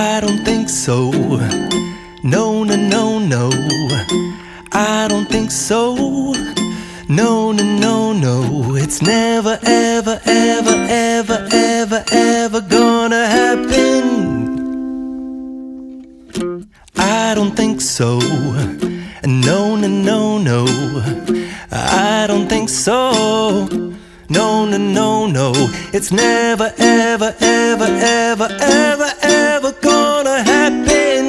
I don't think so. No, no, no, no. I don't think so. No, no, no, no. It's never, ever, ever, ever, ever, ever gonna happen. I don't think so. No, no, no, no. I don't think so. No, no, no, no. It's never, ever, ever, ever, ever, ever gonna happen.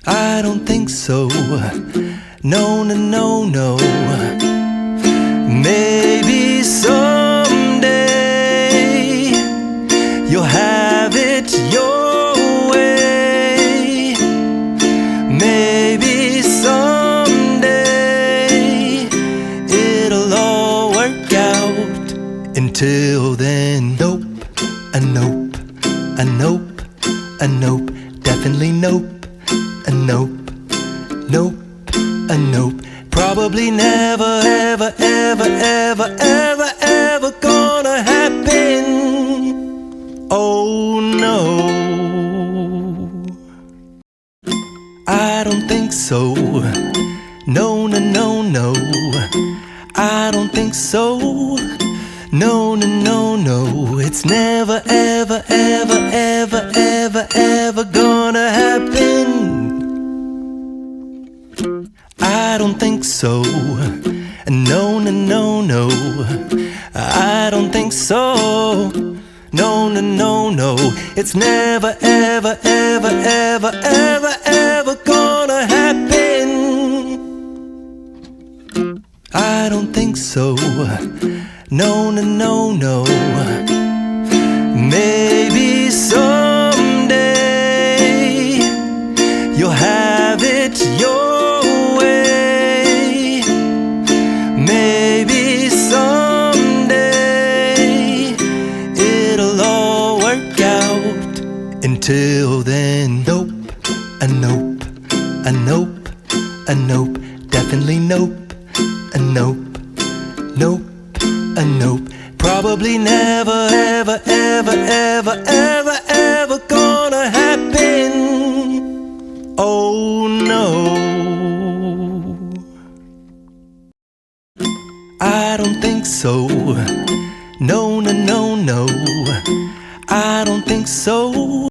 I don't think so. No, no, no, no. Maybe someday you'll have it your way. Maybe someday it'll all work out. Until then, nope, a nope, a nope, a nope, definitely nope, a nope, nope, a nope. Probably never, ever, ever, ever, ever, ever gonna happen. Oh no, I don't think so. No, no, no, no. I don't think so. No, no, no, no. It's never, ever, ever, ever, ever, ever gonna happen. I don't think so. No, no, no, no. I don't think so. No, no, no, no. It's never, ever, ever, ever, ever, ever gonna happen. I don't think so. No, no, no, no. Maybe someday you'll have it your way. Maybe someday it'll all work out. Until then, nope, a nope, a nope, a nope, definitely nope, a nope, nope, a nope. Probably never, ever, ever, ever, ever, ever gonna happen. Oh no, I don't think so. No,